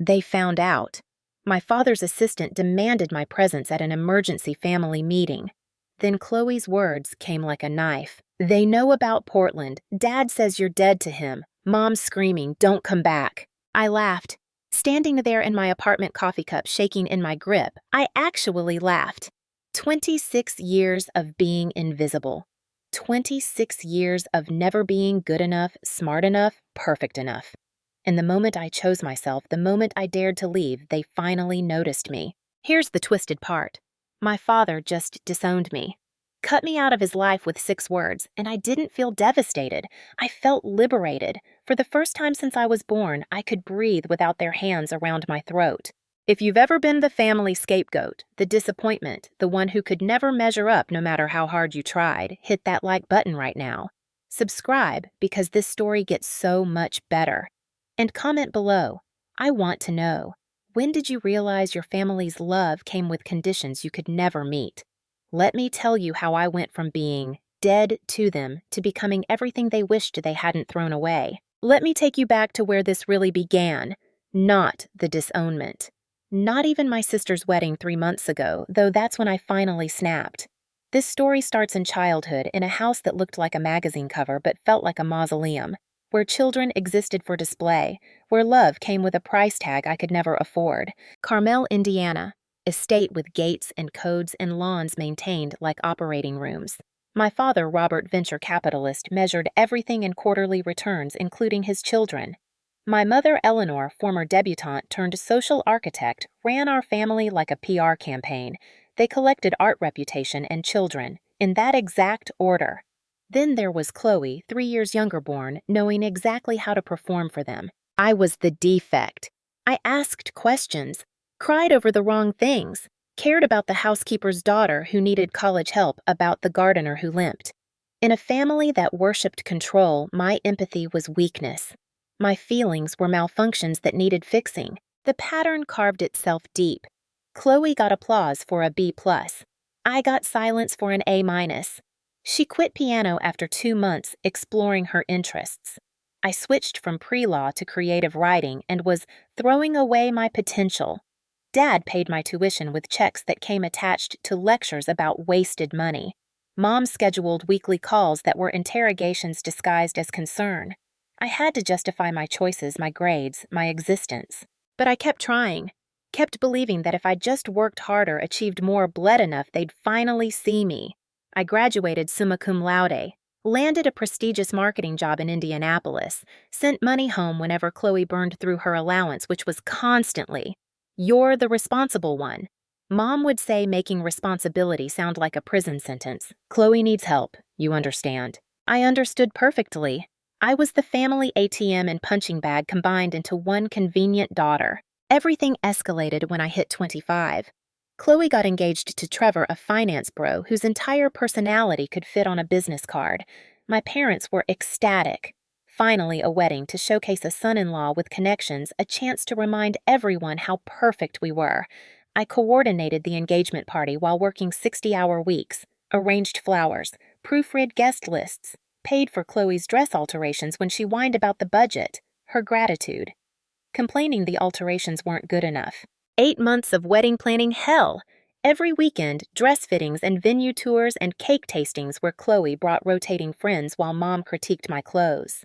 They found out. My father's assistant demanded my presence at an emergency family meeting. Then Chloe's words came like a knife. They know about Portland. Dad says you're dead to him. Mom's screaming, don't come back. I laughed. Standing there in my apartment coffee cup shaking in my grip, I actually laughed. 26 years of being invisible. 26 years of never being good enough, smart enough, perfect enough. And the moment I chose myself, the moment I dared to leave, they finally noticed me. Here's the twisted part. My father just disowned me. Cut me out of his life with 6 words, and I didn't feel devastated. I felt liberated. For the first time since I was born, I could breathe without their hands around my throat. If you've ever been the family scapegoat, the disappointment, the one who could never measure up no matter how hard you tried, hit that like button right now. Subscribe because this story gets so much better. And comment below. I want to know, when did you realize your family's love came with conditions you could never meet? Let me tell you how I went from being dead to them to becoming everything they wished they hadn't thrown away. Let me take you back to where this really began, not the disownment. Not even my sister's wedding 3 months ago, though that's when I finally snapped. This story starts in childhood in a house that looked like a magazine cover but felt like a mausoleum, where children existed for display, where love came with a price tag I could never afford. Carmel, Indiana, estate with gates and codes and lawns maintained like operating rooms. My father, Robert, venture capitalist, measured everything in quarterly returns, including his children. My mother, Eleanor, former debutante turned social architect, ran our family like a PR campaign. They collected art reputation and children, in that exact order. Then there was Chloe, 3 years younger born, knowing exactly how to perform for them. I was the defect. I asked questions, cried over the wrong things, cared about the housekeeper's daughter who needed college help, about the gardener who limped. In a family that worshipped control, my empathy was weakness. My feelings were malfunctions that needed fixing. The pattern carved itself deep. Chloe got applause for a B+. I got silence for an A-. She quit piano after 2 months exploring her interests. I switched from pre-law to creative writing and was throwing away my potential. Dad paid my tuition with checks that came attached to lectures about wasted money. Mom scheduled weekly calls that were interrogations disguised as concern. I had to justify my choices, my grades, my existence. But I kept trying, kept believing that if I just worked harder, achieved more, bled enough, they'd finally see me. I graduated summa cum laude, landed a prestigious marketing job in Indianapolis, sent money home whenever Chloe burned through her allowance, which was constantly, "You're the responsible one." Mom would say making responsibility sound like a prison sentence. Chloe needs help, you understand. I understood perfectly. I was the family ATM and punching bag combined into one convenient daughter. Everything escalated when I hit 25. Chloe got engaged to Trevor, a finance bro whose entire personality could fit on a business card. My parents were ecstatic. Finally, a wedding to showcase a son-in-law with connections, a chance to remind everyone how perfect we were. I coordinated the engagement party while working 60-hour weeks, arranged flowers, proofread guest lists, paid for Chloe's dress alterations when she whined about the budget, her gratitude. Complaining the alterations weren't good enough. 8 months of wedding planning hell. Every weekend, dress fittings and venue tours and cake tastings where Chloe brought rotating friends while Mom critiqued my clothes.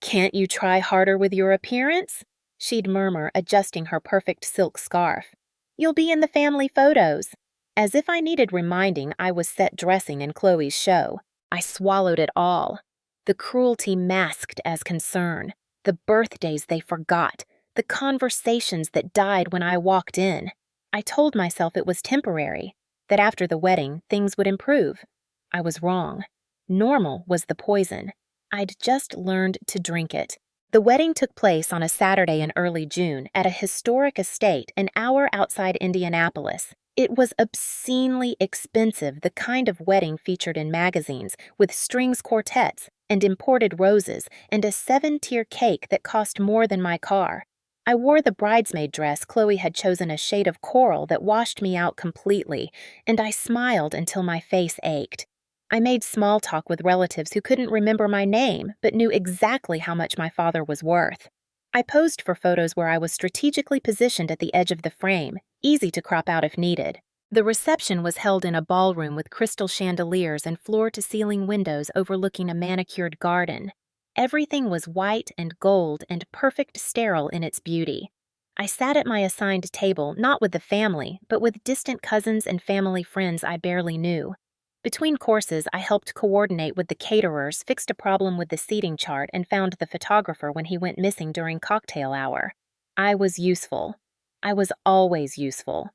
"Can't you try harder with your appearance?" she'd murmur, adjusting her perfect silk scarf. "You'll be in the family photos." As if I needed reminding, I was set dressing in Chloe's show. I swallowed it all. The cruelty masked as concern. The birthdays they forgot. The conversations that died when I walked in. I told myself it was temporary, that after the wedding, things would improve. I was wrong. Normal was the poison. I'd just learned to drink it. The wedding took place on a Saturday in early June at a historic estate an hour outside Indianapolis. It was obscenely expensive, the kind of wedding featured in magazines, with strings quartets and imported roses and a 7-tier cake that cost more than my car. I wore the bridesmaid dress. Chloe had chosen a shade of coral that washed me out completely, and I smiled until my face ached. I made small talk with relatives who couldn't remember my name but knew exactly how much my father was worth. I posed for photos where I was strategically positioned at the edge of the frame, easy to crop out if needed. The reception was held in a ballroom with crystal chandeliers and floor-to-ceiling windows overlooking a manicured garden. Everything was white and gold and perfect sterile in its beauty. I sat at my assigned table, not with the family, but with distant cousins and family friends I barely knew. Between courses, I helped coordinate with the caterers, fixed a problem with the seating chart, and found the photographer when he went missing during cocktail hour. I was useful. I was always useful.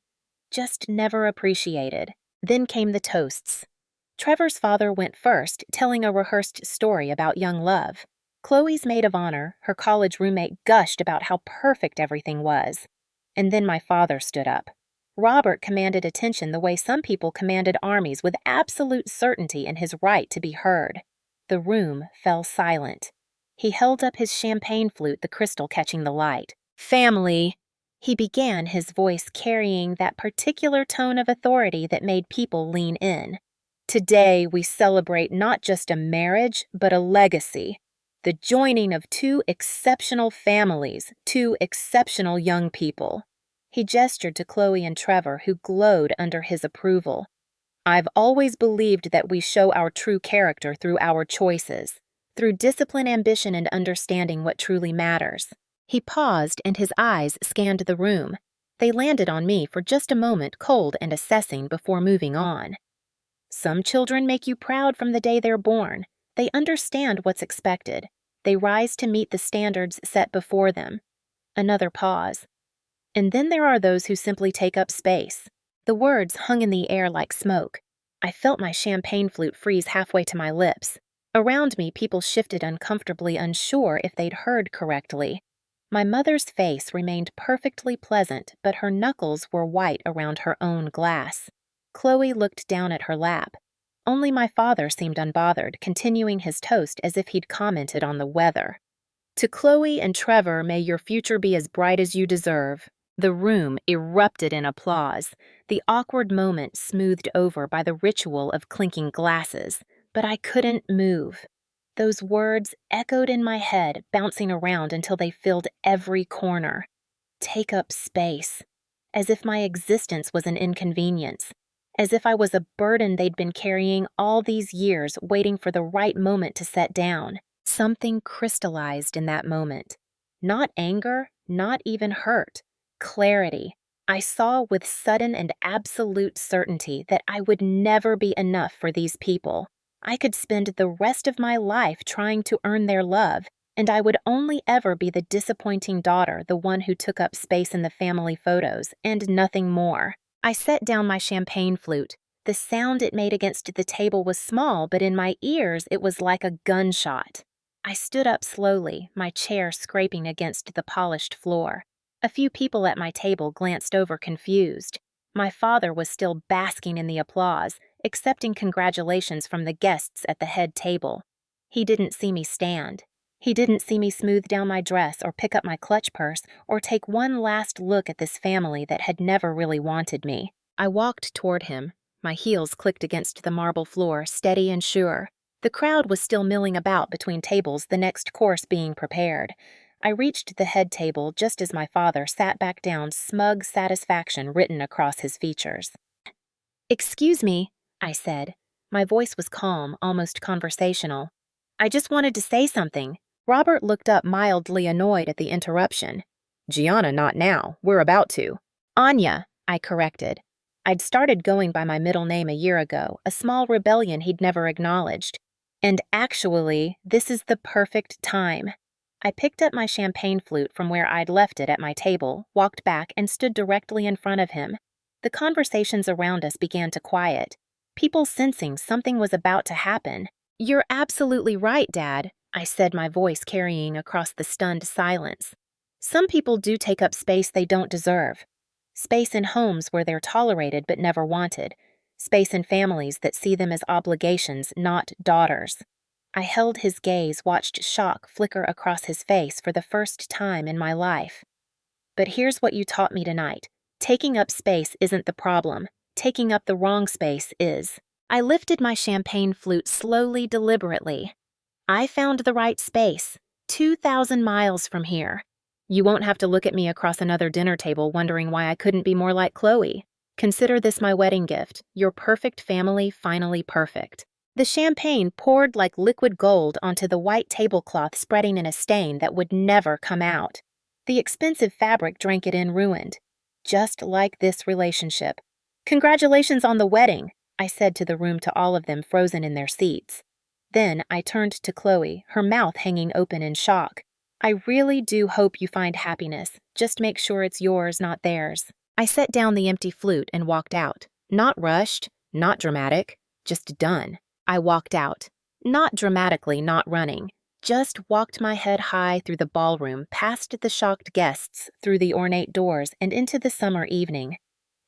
Just never appreciated. Then came the toasts. Trevor's father went first, telling a rehearsed story about young love. Chloe's maid of honor, her college roommate, gushed about how perfect everything was. And then my father stood up. Robert commanded attention the way some people commanded armies, with absolute certainty in his right to be heard. The room fell silent. He held up his champagne flute, the crystal catching the light. "Family," he began, his voice carrying that particular tone of authority that made people lean in. "Today we celebrate not just a marriage, but a legacy. The joining of two exceptional families, two exceptional young people." He gestured to Chloe and Trevor, who glowed under his approval. "I've always believed that we show our true character through our choices, through discipline, ambition, and understanding what truly matters." He paused and his eyes scanned the room. They landed on me for just a moment, cold and assessing, before moving on. "Some children make you proud from the day they're born. They understand what's expected. They rise to meet the standards set before them." Another pause. "And then there are those who simply take up space." The words hung in the air like smoke. I felt my champagne flute freeze halfway to my lips. Around me, people shifted uncomfortably, unsure if they'd heard correctly. My mother's face remained perfectly pleasant, but her knuckles were white around her own glass. Chloe looked down at her lap. Only my father seemed unbothered, continuing his toast as if he'd commented on the weather. "To Chloe and Trevor, may your future be as bright as you deserve." The room erupted in applause, the awkward moment smoothed over by the ritual of clinking glasses, but I couldn't move. Those words echoed in my head, bouncing around until they filled every corner. Take up space. As if my existence was an inconvenience. As if I was a burden they'd been carrying all these years, waiting for the right moment to set down. Something crystallized in that moment. Not anger, not even hurt. Clarity. I saw with sudden and absolute certainty that I would never be enough for these people. I could spend the rest of my life trying to earn their love, and I would only ever be the disappointing daughter, the one who took up space in the family photos, and nothing more. I set down my champagne flute. The sound it made against the table was small, but in my ears it was like a gunshot. I stood up slowly, my chair scraping against the polished floor. A few people at my table glanced over confused. My father was still basking in the applause, accepting congratulations from the guests at the head table. He didn't see me stand. He didn't see me smooth down my dress or pick up my clutch purse or take one last look at this family that had never really wanted me. I walked toward him. My heels clicked against the marble floor, steady and sure. The crowd was still milling about between tables, the next course being prepared. I reached the head table just as my father sat back down, smug satisfaction written across his features. "Excuse me," I said. My voice was calm, almost conversational. "I just wanted to say something." Robert looked up, mildly annoyed at the interruption. "Gianna, not now. We're about to." "Anya," I corrected. I'd started going by my middle name a year ago, a small rebellion he'd never acknowledged. And actually, this is the perfect time. I picked up my champagne flute from where I'd left it at my table, walked back, and stood directly in front of him. The conversations around us began to quiet, people sensing something was about to happen. "You're absolutely right, Dad," I said, my voice carrying across the stunned silence. "Some people do take up space they don't deserve. Space in homes where they're tolerated but never wanted. Space in families that see them as obligations, not daughters." I held his gaze, watched shock flicker across his face for the first time in my life. "But here's what you taught me tonight. Taking up space isn't the problem. Taking up the wrong space is." I lifted my champagne flute slowly, deliberately. "I found the right space, 2,000 miles from here. You won't have to look at me across another dinner table wondering why I couldn't be more like Chloe. Consider this my wedding gift, your perfect family finally perfect. The champagne poured like liquid gold onto the white tablecloth, spreading in a stain that would never come out. The expensive fabric drank it in ruined. Just like this relationship. Congratulations on the wedding, I said to the room, to all of them frozen in their seats. Then I turned to Chloe, her mouth hanging open in shock. I really do hope you find happiness. Just make sure it's yours, not theirs. I set down the empty flute and walked out. Not rushed, not dramatic, just done. I walked out. Not dramatically, not running. Just walked my head high through the ballroom, past the shocked guests, through the ornate doors, and into the summer evening.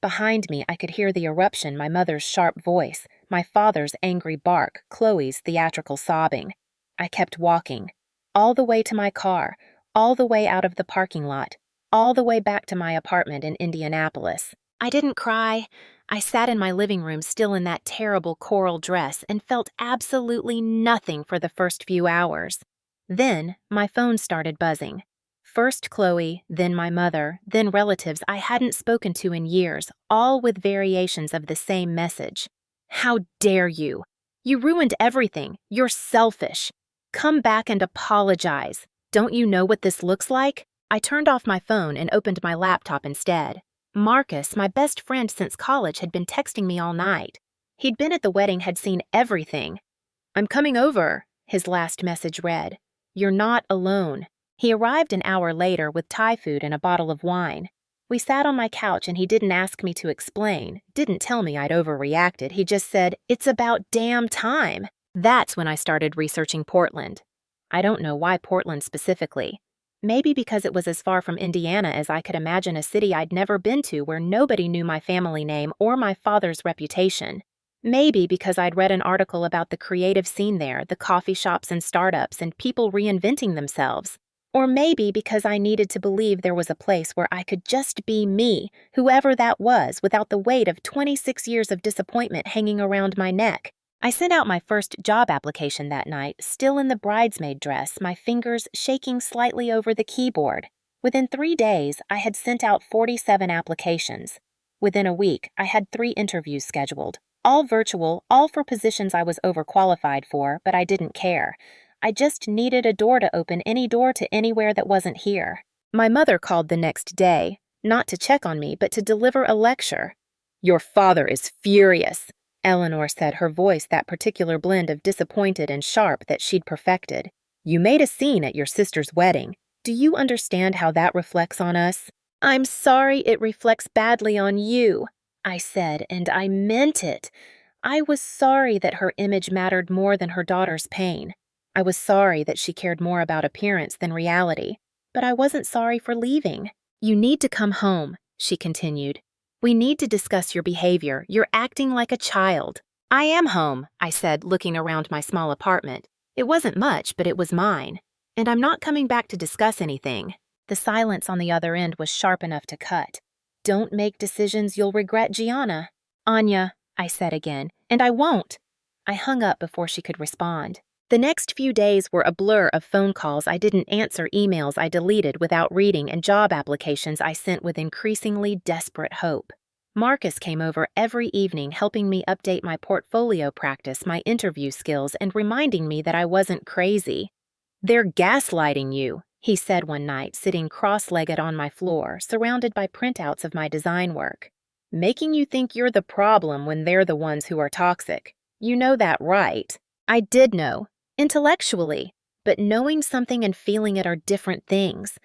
Behind me, I could hear the eruption, my mother's sharp voice, my father's angry bark, Chloe's theatrical sobbing. I kept walking. All the way to my car, all the way out of the parking lot, all the way back to my apartment in Indianapolis. I didn't cry. I sat in my living room still in that terrible coral dress and felt absolutely nothing for the first few hours. Then my phone started buzzing. First Chloe, then my mother, then relatives I hadn't spoken to in years, all with variations of the same message. How dare you? You ruined everything. You're selfish. Come back and apologize. Don't you know what this looks like? I turned off my phone and opened my laptop instead. Marcus, my best friend since college, had been texting me all night. He'd been at the wedding, had seen everything. I'm coming over, his last message read. You're not alone. He arrived an hour later with Thai food and a bottle of wine. We sat on my couch and he didn't ask me to explain, didn't tell me I'd overreacted. He just said, it's about damn time. That's when I started researching Portland. I don't know why Portland specifically. Maybe because it was as far from Indiana as I could imagine, a city I'd never been to where nobody knew my family name or my father's reputation. Maybe because I'd read an article about the creative scene there, the coffee shops and startups and people reinventing themselves. Or maybe because I needed to believe there was a place where I could just be me, whoever that was, without the weight of 26 years of disappointment hanging around my neck. I sent out my first job application that night, still in the bridesmaid dress, my fingers shaking slightly over the keyboard. Within 3 days, I had sent out 47 applications. Within a week, I had 3 interviews scheduled, all virtual, all for positions I was overqualified for, but I didn't care. I just needed a door to open, any door to anywhere that wasn't here. My mother called the next day, not to check on me, but to deliver a lecture. Your father is furious, Eleanor said, her voice that particular blend of disappointed and sharp that she'd perfected. You made a scene at your sister's wedding. Do you understand how that reflects on us? I'm sorry it reflects badly on you, I said, and I meant it. I was sorry that her image mattered more than her daughter's pain. I was sorry that she cared more about appearance than reality. But I wasn't sorry for leaving. You need to come home, she continued. We need to discuss your behavior. You're acting like a child. I am home, I said, looking around my small apartment. It wasn't much, but it was mine. And I'm not coming back to discuss anything. The silence on the other end was sharp enough to cut. Don't make decisions you'll regret, Gianna. Anya, I said again, and I won't. I hung up before she could respond. The next few days were a blur of phone calls I didn't answer, emails I deleted without reading, and job applications I sent with increasingly desperate hope. Marcus came over every evening, helping me update my portfolio practice, my interview skills, and reminding me that I wasn't crazy. They're gaslighting you, he said one night, sitting cross-legged on my floor, surrounded by printouts of my design work. Making you think you're the problem when they're the ones who are toxic. You know that, right? I did know. Intellectually, but knowing something and feeling it are different things.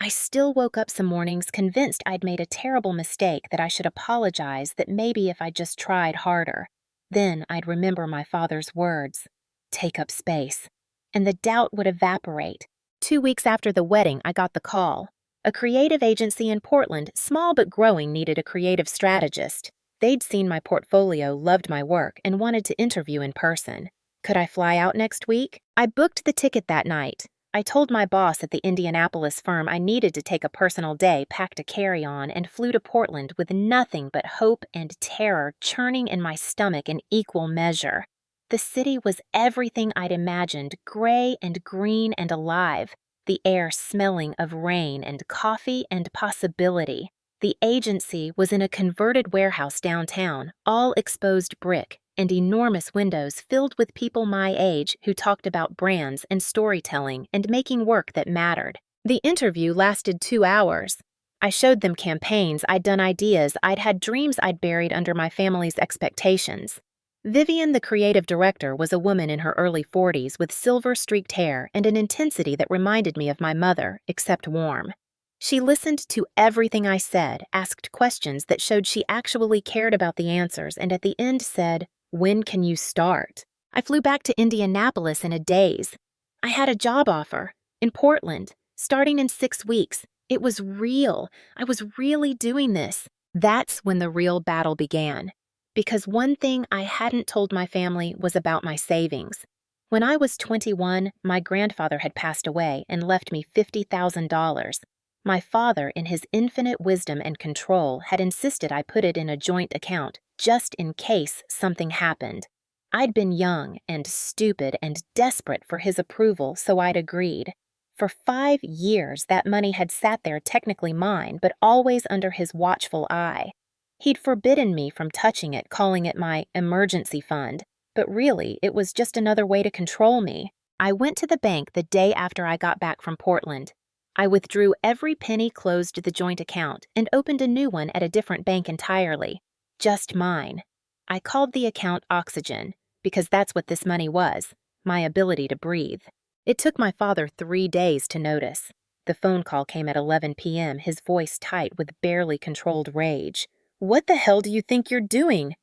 I still woke up some mornings convinced I'd made a terrible mistake, that I should apologize, that maybe if I just tried harder. Then I'd remember my father's words, take up space, and the doubt would evaporate. 2 weeks after the wedding, I got the call. A creative agency in Portland, small but growing, needed a creative strategist. They'd seen my portfolio, loved my work, and wanted to interview in person. Could I fly out next week? I booked the ticket that night. I told my boss at the Indianapolis firm I needed to take a personal day, packed a carry-on, and flew to Portland with nothing but hope and terror churning in my stomach in equal measure. The city was everything I'd imagined, gray and green and alive. the air smelling of rain and coffee and possibility. The agency was in a converted warehouse downtown, all exposed brick, and enormous windows filled with people my age who talked about brands and storytelling and making work that mattered. The interview lasted 2 hours. I showed them campaigns I'd done, ideas I'd had, dreams I'd buried under my family's expectations. Vivian, the creative director, was a woman in her early 40s with silver-streaked hair and an intensity that reminded me of my mother, except warm. She listened to everything I said, asked questions that showed she actually cared about the answers, and at the end said, "When can you start?" I flew back to Indianapolis in a daze. I had a job offer in Portland, starting in 6 weeks. It was real. I was really doing this. That's when the real battle began. Because one thing I hadn't told my family was about my savings. When I was 21, my grandfather had passed away and left me $50,000. My father, in his infinite wisdom and control, had insisted I put it in a joint account, just in case something happened. I'd been young and stupid and desperate for his approval, so I'd agreed. For 5 years, that money had sat there, technically mine, but always under his watchful eye. He'd forbidden me from touching it, calling it my emergency fund, but really, it was just another way to control me. I went to the bank the day after I got back from Portland. I withdrew every penny, closed the joint account, and opened a new one at a different bank entirely. Just mine. I called the account Oxygen, because that's what this money was, my ability to breathe. It took my father 3 days to notice. The phone call came at 11 p.m., his voice tight with barely controlled rage. "What the hell do you think you're doing?"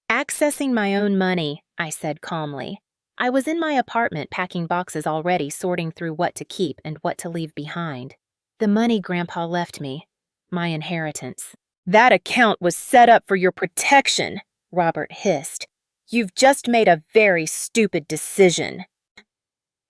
"Accessing my own money," I said calmly. I was in my apartment packing boxes already, sorting through what to keep and what to leave behind. The money Grandpa left me. My inheritance. "That account was set up for your protection," Robert hissed. "You've just made a very stupid decision."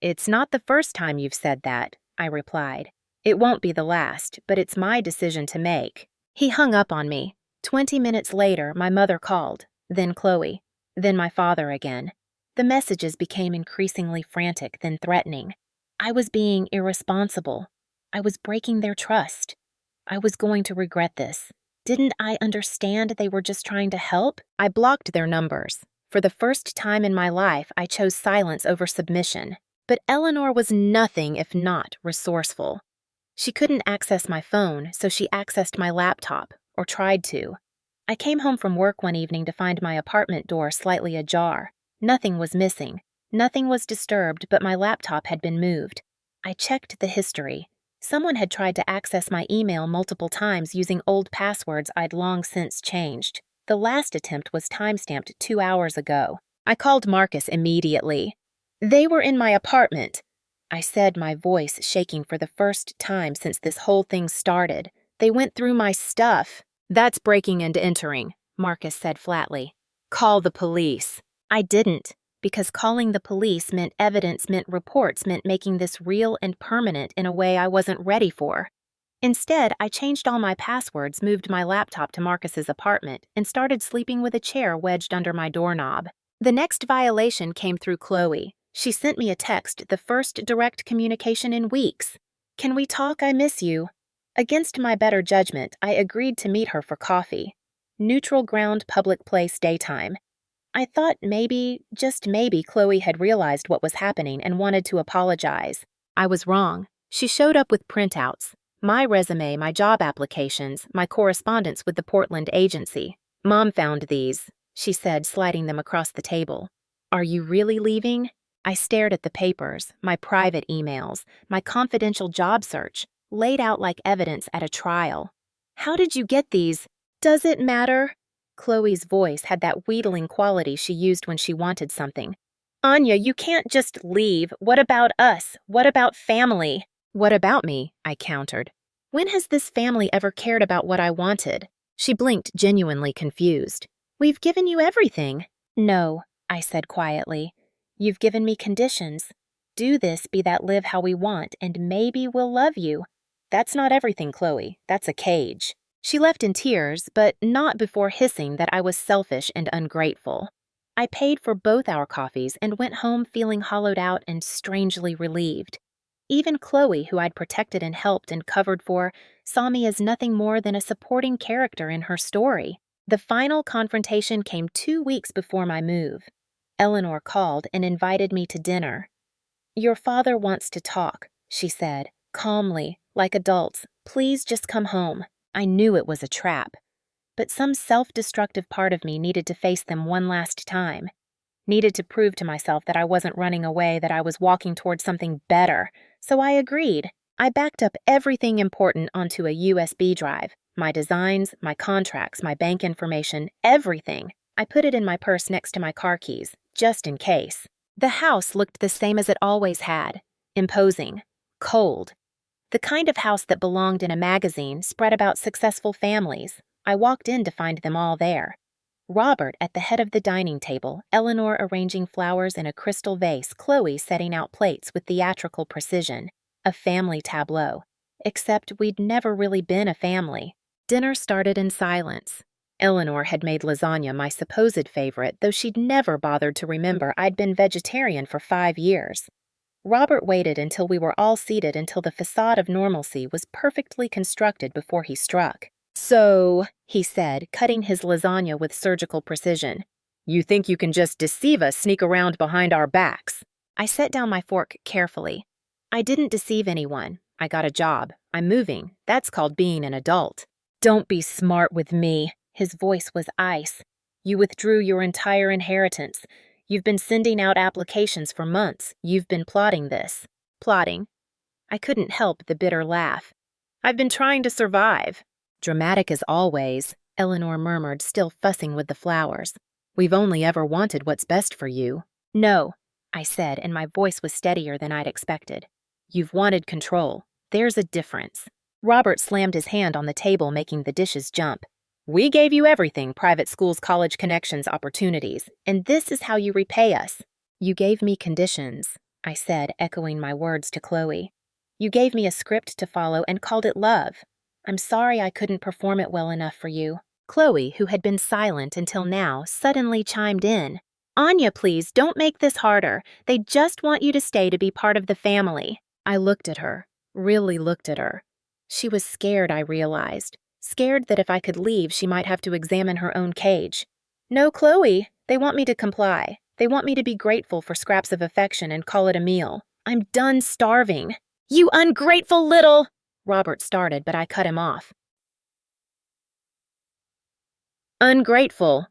"It's not the first time you've said that," I replied. "It won't be the last, but it's my decision to make." He hung up on me. 20 minutes later, my mother called, then Chloe, then my father again. The messages became increasingly frantic, then threatening. I was being irresponsible. I was breaking their trust. I was going to regret this. Didn't I understand they were just trying to help? I blocked their numbers. For the first time in my life, I chose silence over submission. But Eleanor was nothing if not resourceful. She couldn't access my phone, so she accessed my laptop, or tried to. I came home from work one evening to find my apartment door slightly ajar. Nothing was missing. Nothing was disturbed, but my laptop had been moved. I checked the history. Someone had tried to access my email multiple times using old passwords I'd long since changed. The last attempt was time-stamped 2 hours ago. I called Marcus immediately. "They were in my apartment," I said, my voice shaking for the first time since this whole thing started. "They went through my stuff." "That's breaking and entering," Marcus said flatly. "Call the police." I didn't, because calling the police meant evidence, meant reports, meant making this real and permanent in a way I wasn't ready for. Instead, I changed all my passwords, moved my laptop to Marcus's apartment, and started sleeping with a chair wedged under my doorknob. The next violation came through Chloe. She sent me a text, the first direct communication in weeks. "Can we talk? I miss you." Against my better judgment, I agreed to meet her for coffee. Neutral ground, public place, daytime. I thought maybe, just maybe, Chloe had realized what was happening and wanted to apologize. I was wrong. She showed up with printouts. My resume, my job applications, my correspondence with the Portland agency. "Mom found these," she said, sliding them across the table. "Are you really leaving?" I stared at the papers, my private emails, my confidential job search, laid out like evidence at a trial. "How did you get these?" "Does it matter?" Chloe's voice had that wheedling quality she used when she wanted something. "Anya, you can't just leave. What about us? What about family?" "What about me?" I countered. "When has this family ever cared about what I wanted?" She blinked, genuinely confused. "We've given you everything." "No," I said quietly. "You've given me conditions. Do this, be that, live how we want, and maybe we'll love you." "That's not everything, Chloe. That's a cage." She left in tears, but not before hissing that I was selfish and ungrateful. I paid for both our coffees and went home feeling hollowed out and strangely relieved. Even Chloe, who I'd protected and helped and covered for, saw me as nothing more than a supporting character in her story. The final confrontation came 2 weeks before my move. Eleanor called and invited me to dinner. "Your father wants to talk," she said, calmly, like adults. "Please just come home." I knew it was a trap, but some self-destructive part of me needed to face them one last time. Needed to prove to myself that I wasn't running away, that I was walking towards something better. So I agreed. I backed up everything important onto a USB drive. My designs, my contracts, my bank information, everything. I put it in my purse next to my car keys, just in case. The house looked the same as it always had. Imposing. Cold. The kind of house that belonged in a magazine spread about successful families. I walked in to find them all there. Robert at the head of the dining table, Eleanor arranging flowers in a crystal vase, Chloe setting out plates with theatrical precision. A family tableau. Except we'd never really been a family. Dinner started in silence. Eleanor had made lasagna my supposed favorite, though she'd never bothered to remember I'd been vegetarian for 5 years. Robert waited until we were all seated until the facade of normalcy was perfectly constructed before he struck. "So," he said, cutting his lasagna with surgical precision, "you think you can just deceive us, sneak around behind our backs?" I set down my fork carefully. "I didn't deceive anyone. I got a job. I'm moving. That's called being an adult." "Don't be smart with me." His voice was ice. "You withdrew your entire inheritance. You've been sending out applications for months. You've been plotting this." "Plotting?" I couldn't help the bitter laugh. "I've been trying to survive." "Dramatic as always," Eleanor murmured, still fussing with the flowers. "We've only ever wanted what's best for you." "No," I said, and my voice was steadier than I'd expected. "You've wanted control. There's a difference." Robert slammed his hand on the table, making the dishes jump. "We gave you everything: private schools, college connections, opportunities. And this is how you repay us." "You gave me conditions," I said, echoing my words to Chloe. "You gave me a script to follow and called it love. I'm sorry I couldn't perform it well enough for you." Chloe, who had been silent until now, suddenly chimed in. "Anya, please, don't make this harder. They just want you to stay to be part of the family." I looked at her, really looked at her. She was scared, I realized. Scared that if I could leave, she might have to examine her own cage. "No, Chloe, they want me to comply. They want me to be grateful for scraps of affection and call it a meal. I'm done starving." "You ungrateful little—" Robert started, but I cut him off. "Ungrateful.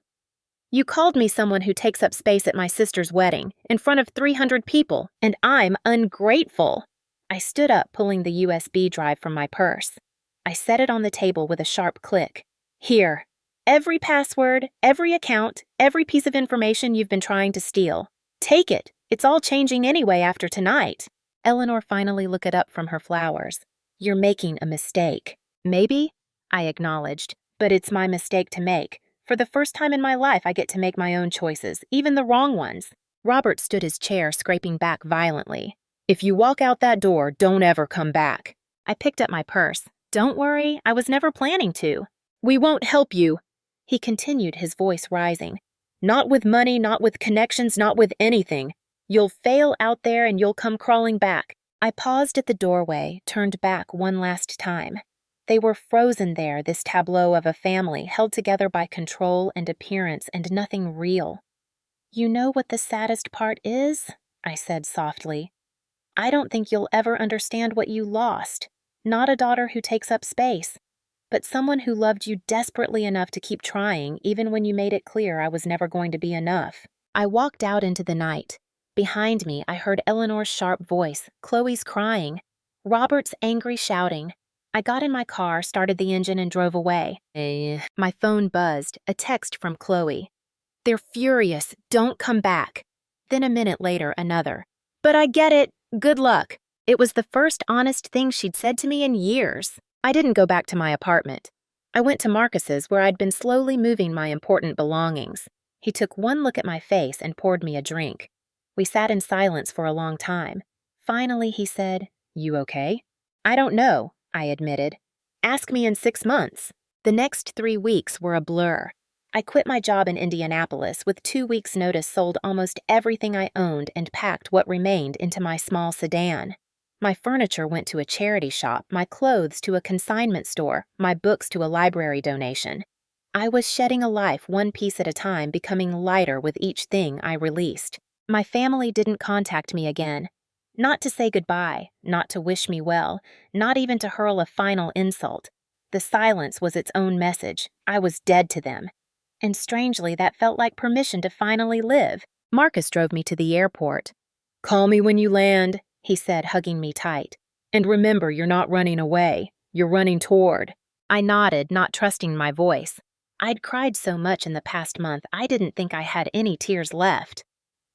You called me someone who takes up space at my sister's wedding, in front of 300 people, and I'm ungrateful." I stood up, pulling the USB drive from my purse. I set it on the table with a sharp click. "Here. Every password, every account, every piece of information you've been trying to steal. Take it. It's all changing anyway after tonight." Eleanor finally looked up from her flowers. "You're making a mistake." "Maybe," I acknowledged, "but it's my mistake to make. For the first time in my life, I get to make my own choices, even the wrong ones." Robert stood his chair, scraping back violently. "If you walk out that door, don't ever come back." I picked up my purse. "Don't worry, I was never planning to." "We won't help you," he continued, his voice rising. "Not with money, not with connections, not with anything. You'll fail out there and you'll come crawling back." I paused at the doorway, turned back one last time. They were frozen there, this tableau of a family, held together by control and appearance and nothing real. "You know what the saddest part is?" I said softly. "I don't think you'll ever understand what you lost. Not a daughter who takes up space, but someone who loved you desperately enough to keep trying, even when you made it clear I was never going to be enough." I walked out into the night. Behind me, I heard Eleanor's sharp voice, Chloe's crying, Robert's angry shouting. I got in my car, started the engine, and drove away. My phone buzzed, a text from Chloe. "They're furious. Don't come back." Then a minute later, another. "But I get it. Good luck." It was the first honest thing she'd said to me in years. I didn't go back to my apartment. I went to Marcus's, where I'd been slowly moving my important belongings. He took one look at my face and poured me a drink. We sat in silence for a long time. Finally, he said, "You okay?" "I don't know," I admitted. "Ask me in 6 months." The next 3 weeks were a blur. I quit my job in Indianapolis, with 2 weeks' notice sold almost everything I owned and packed what remained into my small sedan. My furniture went to a charity shop, my clothes to a consignment store, my books to a library donation. I was shedding a life one piece at a time, becoming lighter with each thing I released. My family didn't contact me again. Not to say goodbye, not to wish me well, not even to hurl a final insult. The silence was its own message. I was dead to them. And strangely, that felt like permission to finally live. Marcus drove me to the airport. "Call me when you land," he said, hugging me tight. "And remember, you're not running away. You're running toward." I nodded, not trusting my voice. I'd cried so much in the past month, I didn't think I had any tears left.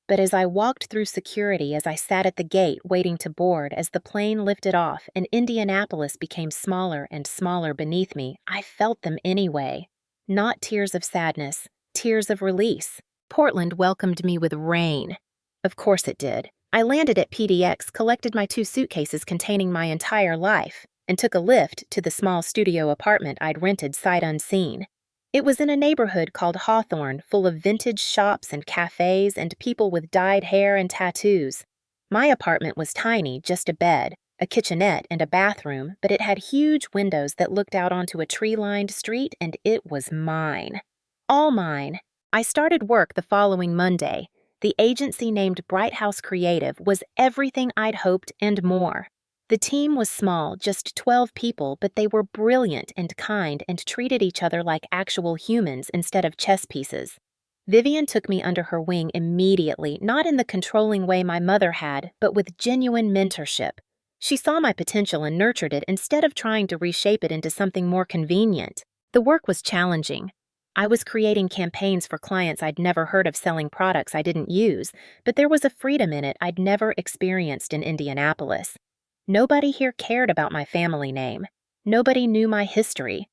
But as I walked through security, as I sat at the gate waiting to board, as the plane lifted off and Indianapolis became smaller and smaller beneath me, I felt them anyway. Not tears of sadness, tears of release. Portland welcomed me with rain. Of course it did. I landed at PDX, collected my 2 suitcases containing my entire life, and took a lift to the small studio apartment I'd rented sight unseen. It was in a neighborhood called Hawthorne, full of vintage shops and cafes and people with dyed hair and tattoos. My apartment was tiny, just a bed, a kitchenette, and a bathroom, but it had huge windows that looked out onto a tree-lined street, and it was mine. All mine. I started work the following Monday. The agency named Bright House Creative was everything I'd hoped and more. The team was small, just 12 people, but they were brilliant and kind and treated each other like actual humans instead of chess pieces. Vivian took me under her wing immediately, not in the controlling way my mother had, but with genuine mentorship. She saw my potential and nurtured it instead of trying to reshape it into something more convenient. The work was challenging. I was creating campaigns for clients I'd never heard of selling products I didn't use, but there was a freedom in it I'd never experienced in Indianapolis. Nobody here cared about my family name. Nobody knew my history.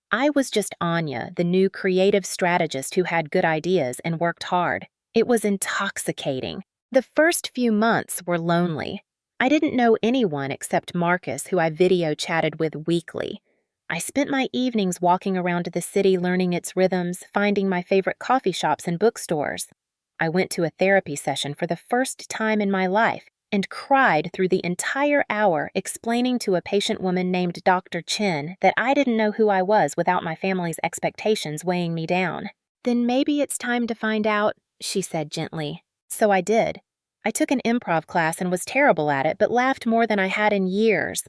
I was just Anya, the new creative strategist who had good ideas and worked hard. It was intoxicating. The first few months were lonely. I didn't know anyone except Marcus, who I video chatted with weekly. I spent my evenings walking around the city learning its rhythms, finding my favorite coffee shops and bookstores. I went to a therapy session for the first time in my life and cried through the entire hour explaining to a patient woman named Dr. Chen that I didn't know who I was without my family's expectations weighing me down. "Then maybe it's time to find out," she said gently. So I did. I took an improv class and was terrible at it, but laughed more than I had in years.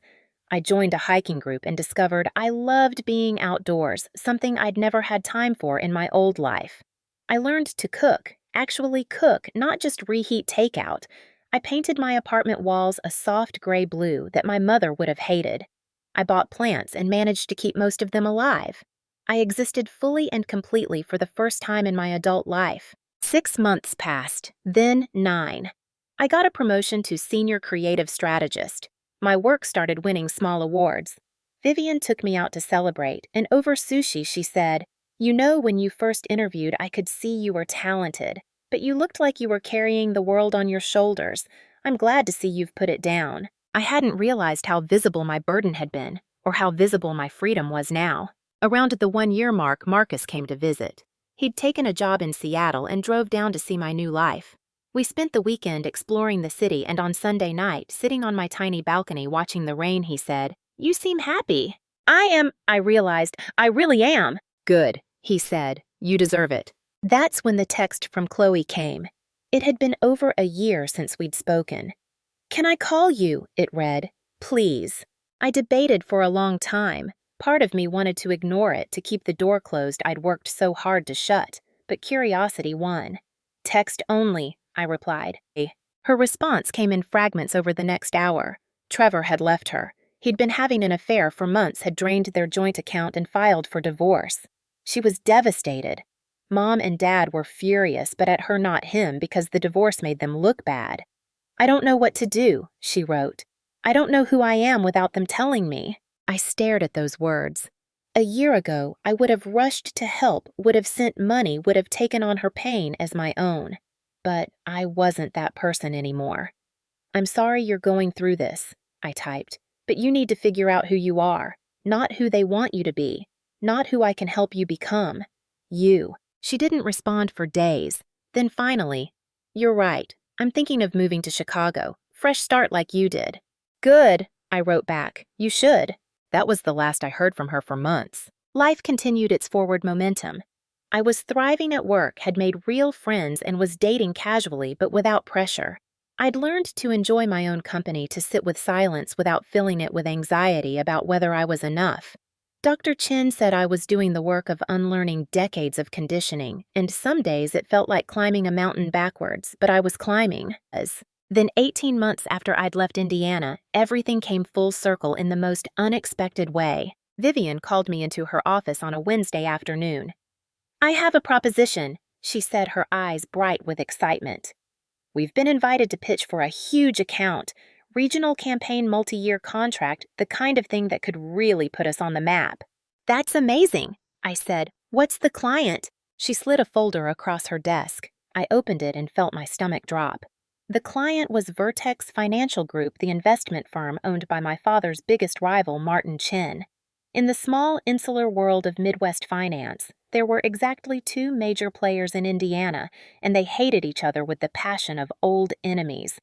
I joined a hiking group and discovered I loved being outdoors, something I'd never had time for in my old life. I learned to cook, actually cook, not just reheat takeout. I painted my apartment walls a soft gray blue that my mother would have hated. I bought plants and managed to keep most of them alive. I existed fully and completely for the first time in my adult life. 6 months passed, then 9. I got a promotion to senior creative strategist. My work started winning small awards. Vivian took me out to celebrate, and over sushi she said, "You know, when you first interviewed, I could see you were talented. But you looked like you were carrying the world on your shoulders. I'm glad to see you've put it down." I hadn't realized how visible my burden had been, or how visible my freedom was now. Around the 1-year mark, Marcus came to visit. He'd taken a job in Seattle and drove down to see my new life. We spent the weekend exploring the city, and on Sunday night, sitting on my tiny balcony watching the rain, he said, "You seem happy." I realized, "I really am." "Good," he said. "You deserve it." That's when the text from Chloe came. It had been over a year since we'd spoken. "Can I call you?" it read. "Please." I debated for a long time. Part of me wanted to ignore it, to keep the door closed I'd worked so hard to shut, but curiosity won. "Text only," I replied. Her response came in fragments over the next hour. Trevor had left her. He'd been having an affair for months, had drained their joint account and filed for divorce. She was devastated. Mom and Dad were furious, but at her, not him, because the divorce made them look bad. "I don't know what to do," she wrote. "I don't know who I am without them telling me." I stared at those words. A year ago, I would have rushed to help, would have sent money, would have taken on her pain as my own. But I wasn't that person anymore. "I'm sorry you're going through this," I typed, "but you need to figure out who you are, not who they want you to be, not who I can help you become. You." She didn't respond for days. Then finally, "You're right. I'm thinking of moving to Chicago. Fresh start like you did." Good, I wrote back. You should. That was the last I heard from her for months. Life continued its forward momentum. I was thriving at work, had made real friends, and was dating casually but without pressure. I'd learned to enjoy my own company, to sit with silence without filling it with anxiety about whether I was enough. Dr. Chin said I was doing the work of unlearning decades of conditioning, and some days it felt like climbing a mountain backwards, but I was climbing. Then 18 months after I'd left Indiana, everything came full circle in the most unexpected way. Vivian called me into her office on a Wednesday afternoon. "I have a proposition," she said, her eyes bright with excitement. "We've been invited to pitch for a huge account, regional campaign multi-year contract, the kind of thing that could really put us on the map." "That's amazing," I said. "What's the client?" She slid a folder across her desk. I opened it and felt my stomach drop. The client was Vertex Financial Group, the investment firm owned by my father's biggest rival, Martin Chin. In the small, insular world of Midwest finance, there were exactly two major players in Indiana, and they hated each other with the passion of old enemies.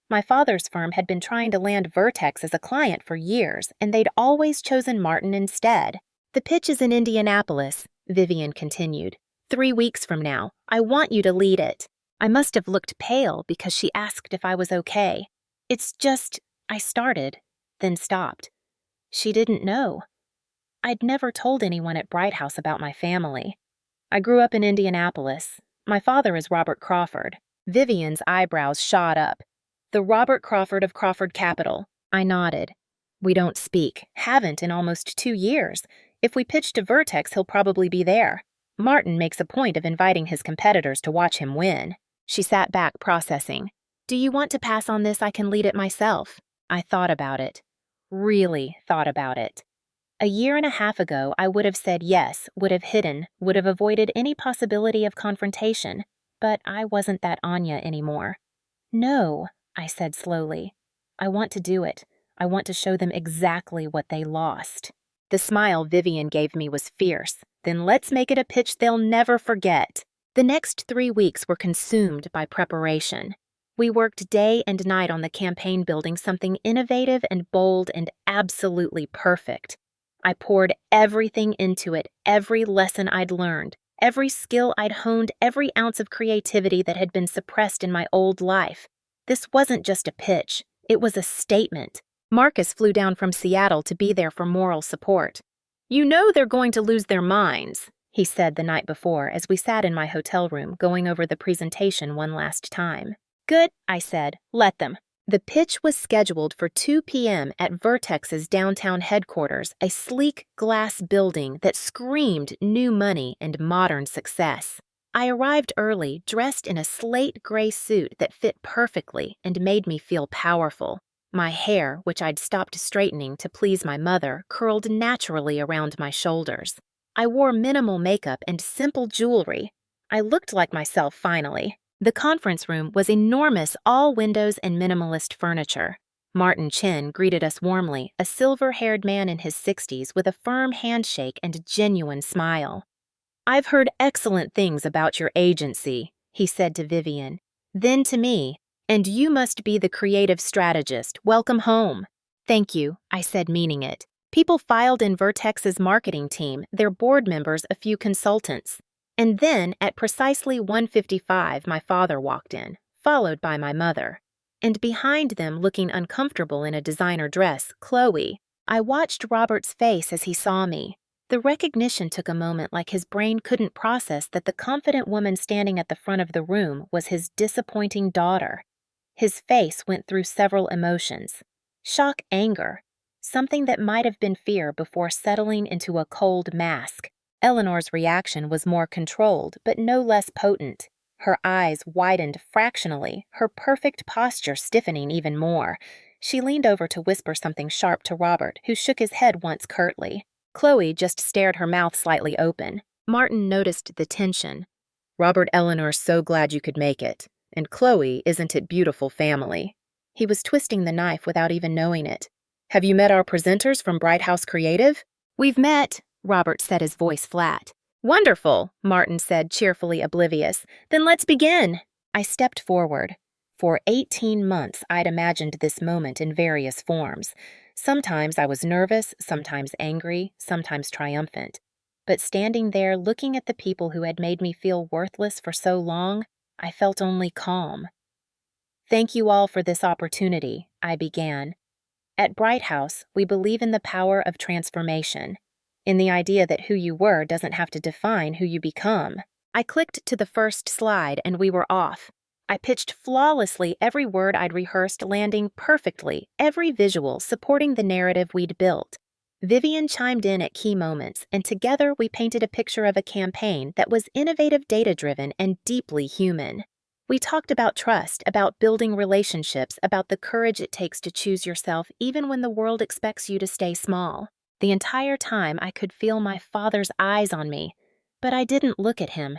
My father's firm had been trying to land Vertex as a client for years, and they'd always chosen Martin instead. "The pitch is in Indianapolis," Vivian continued. "3 weeks from now. I want you to lead it." I must have looked pale because she asked if I was okay. "It's just," I started, then stopped. She didn't know. I'd never told anyone at Bright House about my family. "I grew up in Indianapolis. My father is Robert Crawford." Vivian's eyebrows shot up. "The Robert Crawford of Crawford Capital." I nodded. "We don't speak. Haven't in almost 2 years. If we pitch to Vertex, he'll probably be there. Martin makes a point of inviting his competitors to watch him win." She sat back, processing. "Do you want to pass on this? I can lead it myself." I thought about it. Really thought about it. A year and a half ago, I would have said yes, would have hidden, would have avoided any possibility of confrontation. But I wasn't that Anya anymore. "No," I said slowly. "I want to do it. I want to show them exactly what they lost." The smile Vivian gave me was fierce. "Then let's make it a pitch they'll never forget." The next 3 weeks were consumed by preparation. We worked day and night on the campaign, building something innovative and bold and absolutely perfect. I poured everything into it, every lesson I'd learned, every skill I'd honed, every ounce of creativity that had been suppressed in my old life. This wasn't just a pitch, it was a statement. Marcus flew down from Seattle to be there for moral support. "You know they're going to lose their minds," he said the night before as we sat in my hotel room going over the presentation one last time. "Good," I said. "Let them." The pitch was scheduled for 2 p.m. at Vertex's downtown headquarters, a sleek glass building that screamed new money and modern success. I arrived early, dressed in a slate gray suit that fit perfectly and made me feel powerful. My hair, which I'd stopped straightening to please my mother, curled naturally around my shoulders. I wore minimal makeup and simple jewelry. I looked like myself finally. The conference room was enormous, all windows and minimalist furniture. Martin Chin greeted us warmly, a silver-haired man in his 60s with a firm handshake and a genuine smile. "I've heard excellent things about your agency," he said to Vivian. Then to me, "And you must be the creative strategist. Welcome home." "Thank you," I said, meaning it. People filed in Vertex's marketing team, their board members, a few consultants. And then, at precisely 1:55, my father walked in, followed by my mother. And behind them, looking uncomfortable in a designer dress, Chloe. I watched Robert's face as he saw me. The recognition took a moment, like his brain couldn't process that the confident woman standing at the front of the room was his disappointing daughter. His face went through several emotions. Shock, anger. Something that might have been fear before settling into a cold mask. Eleanor's reaction was more controlled, but no less potent. Her eyes widened fractionally, her perfect posture stiffening even more. She leaned over to whisper something sharp to Robert, who shook his head once curtly. Chloe just stared, her mouth slightly open. Martin noticed the tension. "Robert, Eleanor's so glad you could make it. And Chloe, isn't it beautiful family?" He was twisting the knife without even knowing it. "Have you met our presenters from Bright House Creative?" "We've met," Robert said, his voice flat. "Wonderful," Martin said, cheerfully oblivious. "Then let's begin." I stepped forward. For 18 months, I'd imagined this moment in various forms. Sometimes I was nervous, sometimes angry, sometimes triumphant. But standing there looking at the people who had made me feel worthless for so long, I felt only calm. "Thank you all for this opportunity," I began. "At Bright House, we believe in the power of transformation, in the idea that who you were doesn't have to define who you become." I clicked to the first slide and we were off. I pitched flawlessly, every word I'd rehearsed landing perfectly, every visual supporting the narrative we'd built. Vivian chimed in at key moments, and together we painted a picture of a campaign that was innovative, data-driven, and deeply human. We talked about trust, about building relationships, about the courage it takes to choose yourself even when the world expects you to stay small. The entire time I could feel my father's eyes on me, but I didn't look at him.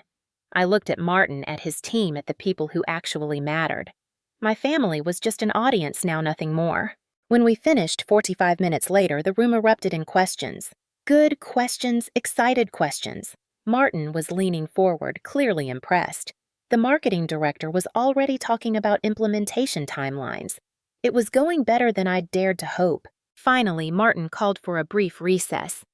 I looked at Martin, at his team, at the people who actually mattered. My family was just an audience now, nothing more. When we finished 45 minutes later, the room erupted in questions. Good questions, excited questions. Martin was leaning forward, clearly impressed. The marketing director was already talking about implementation timelines. It was going better than I'd dared to hope. Finally, Martin called for a brief recess.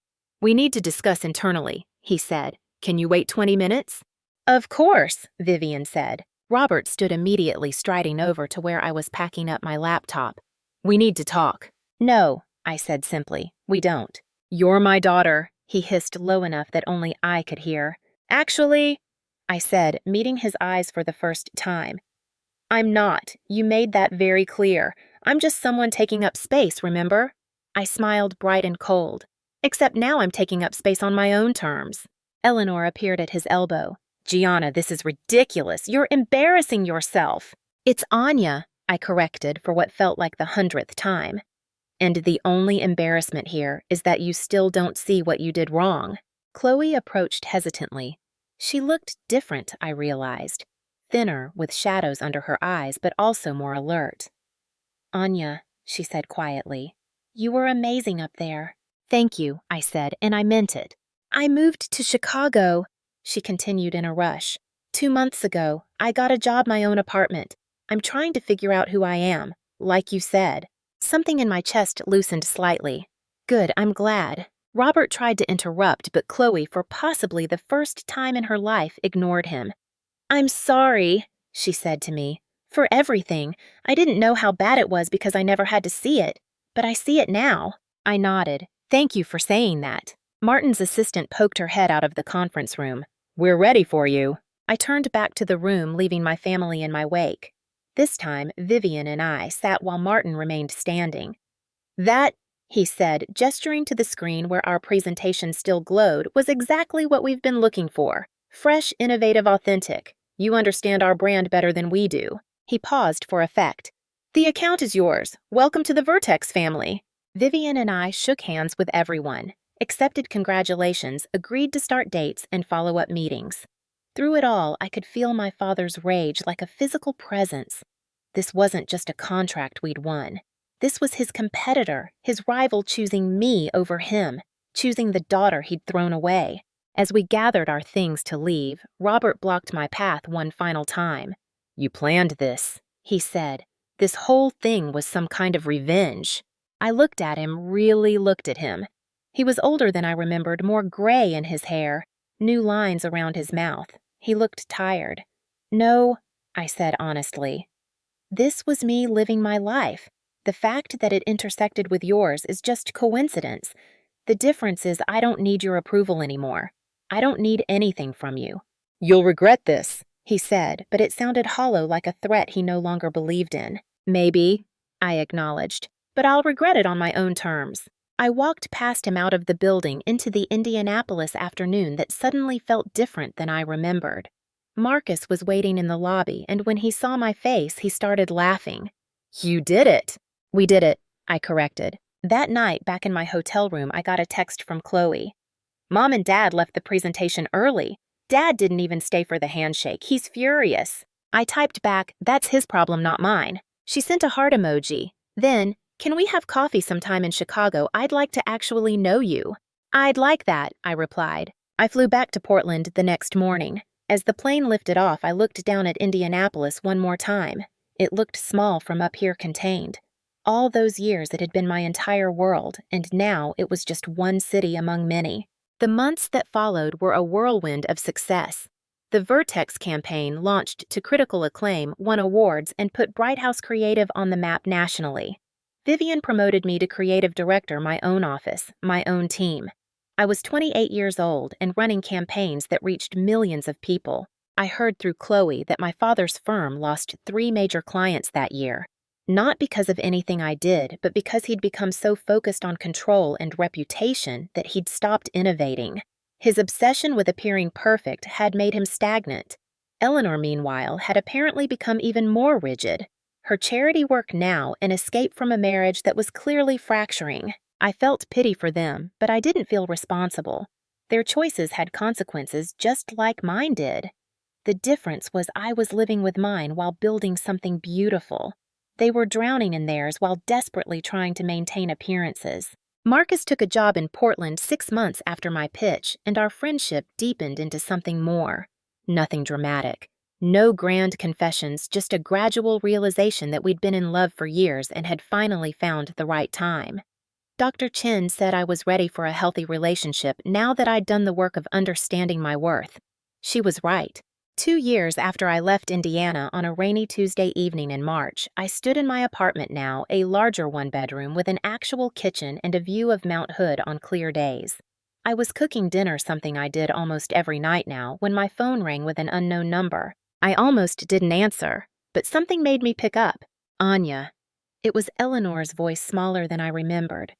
"We need to discuss internally," he said. "Can you wait 20 minutes?" "Of course," Vivian said. Robert stood immediately, striding over to where I was packing up my laptop. "We need to talk." "No," I said simply. "We don't." "You're my daughter," he hissed low enough that only I could hear. "Actually," I said, meeting his eyes for the first time, "I'm not. You made that very clear. I'm just someone taking up space, remember?" I smiled, bright and cold. "Except now I'm taking up space on my own terms." Eleanor appeared at his elbow. "Gianna, this is ridiculous. You're embarrassing yourself." "It's Anya," I corrected for what felt like the 100th time. "And the only embarrassment here is that you still don't see what you did wrong." Chloe approached hesitantly. She looked different, I realized. Thinner, with shadows under her eyes, but also more alert. "Anya," she said quietly, "you were amazing up there." "Thank you," I said, and I meant it. "I moved to Chicago," she continued in a rush. 2 months ago, I got a job, my own apartment. I'm trying to figure out who I am, like you said." Something in my chest loosened slightly. "Good, I'm glad." Robert tried to interrupt, but Chloe, for possibly the first time in her life, ignored him. "I'm sorry," she said to me, "for everything. I didn't know how bad it was because I never had to see it. But I see it now." I nodded. "Thank you for saying that." Martin's assistant poked her head out of the conference room. "We're ready for you." I turned back to the room, leaving my family in my wake. This time, Vivian and I sat while Martin remained standing. "That," he said, gesturing to the screen where our presentation still glowed, "was exactly what we've been looking for. Fresh, innovative, authentic. You understand our brand better than we do." He paused for effect. "The account is yours. Welcome to the Vertex family." Vivian and I shook hands with everyone, accepted congratulations, agreed to start dates and follow-up meetings. Through it all, I could feel my father's rage like a physical presence. This wasn't just a contract we'd won. This was his competitor, his rival choosing me over him, choosing the daughter he'd thrown away. As we gathered our things to leave, Robert blocked my path one final time. "You planned this," he said. "This whole thing was some kind of revenge." I looked at him, really looked at him. He was older than I remembered, more gray in his hair, new lines around his mouth. He looked tired. "No," I said honestly. "This was me living my life. The fact that it intersected with yours is just coincidence. The difference is I don't need your approval anymore. I don't need anything from you." "You'll regret this," he said, but it sounded hollow, like a threat he no longer believed in. "Maybe," I acknowledged, "but I'll regret it on my own terms." I walked past him out of the building into the Indianapolis afternoon that suddenly felt different than I remembered. Marcus was waiting in the lobby, and when he saw my face, he started laughing. "You did it!" "We did it," I corrected. That night, back in my hotel room, I got a text from Chloe. "Mom and Dad left the presentation early. Dad didn't even stay for the handshake. He's furious." I typed back, "That's his problem, not mine." She sent a heart emoji. Then, "Can we have coffee sometime in Chicago? I'd like to actually know you." "I'd like that," I replied. I flew back to Portland the next morning. As the plane lifted off, I looked down at Indianapolis one more time. It looked small from up here contained. All those years it had been my entire world, and now it was just one city among many. The months that followed were a whirlwind of success. The Vertex campaign, launched to critical acclaim, won awards and put Bright House Creative on the map nationally. Vivian promoted me to creative director, my own office, my own team. I was 28 years old and running campaigns that reached millions of people. I heard through Chloe that my father's firm lost 3 major clients that year. Not because of anything I did, but because he'd become so focused on control and reputation that he'd stopped innovating. His obsession with appearing perfect had made him stagnant. Eleanor, meanwhile, had apparently become even more rigid. Her charity work now an escape from a marriage that was clearly fracturing. I felt pity for them, but I didn't feel responsible. Their choices had consequences just like mine did. The difference was I was living with mine while building something beautiful. They were drowning in theirs while desperately trying to maintain appearances. Marcus took a job in Portland 6 months after my pitch, and our friendship deepened into something more. Nothing dramatic. No grand confessions, just a gradual realization that we'd been in love for years and had finally found the right time. Dr. Chin said I was ready for a healthy relationship now that I'd done the work of understanding my worth. She was right. 2 years after I left Indiana on a rainy Tuesday evening in March, I stood in my apartment now, a larger one-bedroom with an actual kitchen and a view of Mount Hood on clear days. I was cooking dinner, something I did almost every night now, when my phone rang with an unknown number. I almost didn't answer, but something made me pick up. Anya. It was Eleanor's voice, smaller than I remembered.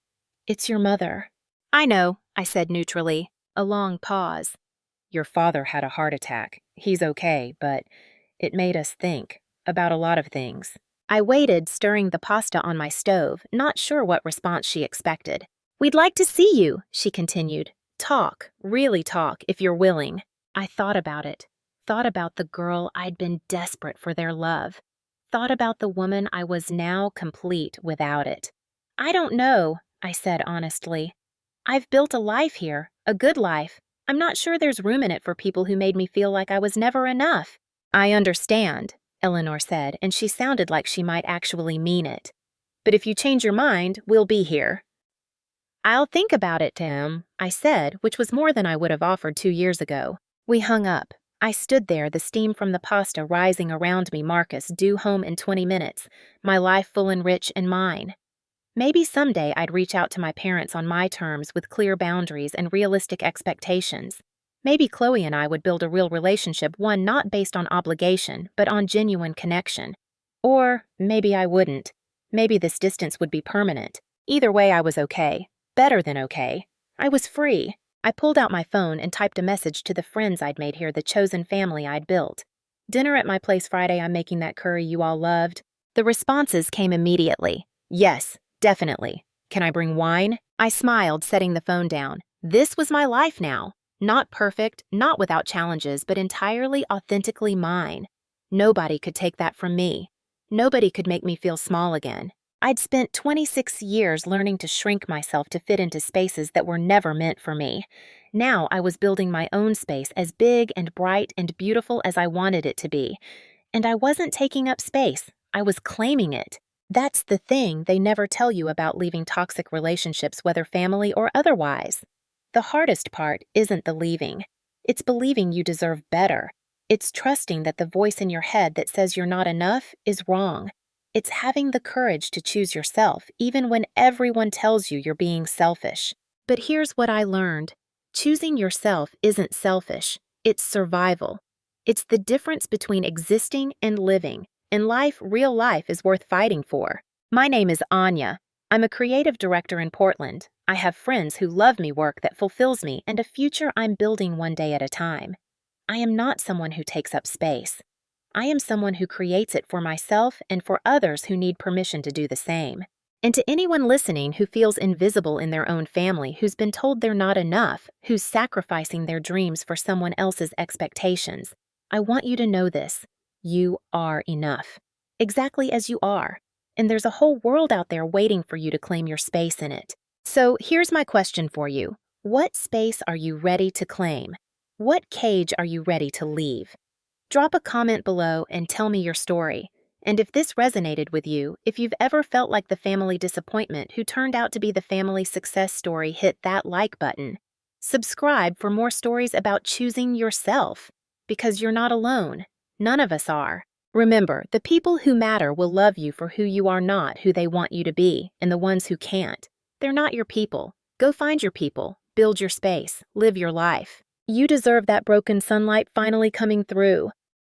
"It's your mother." "I know," I said neutrally. A long pause. "Your father had a heart attack. He's okay, but it made us think about a lot of things." I waited, stirring the pasta on my stove, not sure what response she expected. "We'd like to see you," she continued. "Talk, really talk, if you're willing." I thought about it. Thought about the girl I'd been desperate for their love. Thought about the woman I was now complete without it. "I don't know," I said honestly. "I've built a life here, a good life. I'm not sure there's room in it for people who made me feel like I was never enough." "I understand," Eleanor said, and she sounded like she might actually mean it. "But if you change your mind, we'll be here." "I'll think about it, Tim," I said, which was more than I would have offered 2 years ago. We hung up. I stood there, the steam from the pasta rising around me. Marcus due home in 20 minutes, my life full and rich and mine. Maybe someday I'd reach out to my parents on my terms with clear boundaries and realistic expectations. Maybe Chloe and I would build a real relationship, one not based on obligation, but on genuine connection. Or maybe I wouldn't. Maybe this distance would be permanent. Either way, I was okay. Better than okay. I was free. I pulled out my phone and typed a message to the friends I'd made here, the chosen family I'd built. "Dinner at my place Friday. I'm making that curry you all loved." The responses came immediately. "Yes, definitely. Can I bring wine?" I smiled, setting the phone down. This was my life now. Not perfect, not without challenges, but entirely authentically mine. Nobody could take that from me. Nobody could make me feel small again. I'd spent 26 years learning to shrink myself to fit into spaces that were never meant for me. Now I was building my own space as big and bright and beautiful as I wanted it to be. And I wasn't taking up space. I was claiming it. That's the thing they never tell you about leaving toxic relationships, whether family or otherwise. The hardest part isn't the leaving. It's believing you deserve better. It's trusting that the voice in your head that says you're not enough is wrong. It's having the courage to choose yourself, even when everyone tells you you're being selfish. But here's what I learned. Choosing yourself isn't selfish. It's survival. It's the difference between existing and living. And life, real life, is worth fighting for. My name is Anya. I'm a creative director in Portland. I have friends who love me, work that fulfills me, and a future I'm building one day at a time. I am not someone who takes up space. I am someone who creates it for myself and for others who need permission to do the same. And to anyone listening who feels invisible in their own family, who's been told they're not enough, who's sacrificing their dreams for someone else's expectations, I want you to know this. You are enough, exactly as you are. And there's a whole world out there waiting for you to claim your space in it. So here's my question for you. What space are you ready to claim? What cage are you ready to leave? Drop a comment below and tell me your story. And if this resonated with you, if you've ever felt like the family disappointment who turned out to be the family success story, hit that like button. Subscribe for more stories about choosing yourself, because you're not alone. None of us are. Remember, the people who matter will love you for who you are, not who they want you to be, and the ones who can't, they're not your people. Go find your people, build your space, live your life. You deserve that broken sunlight finally coming through.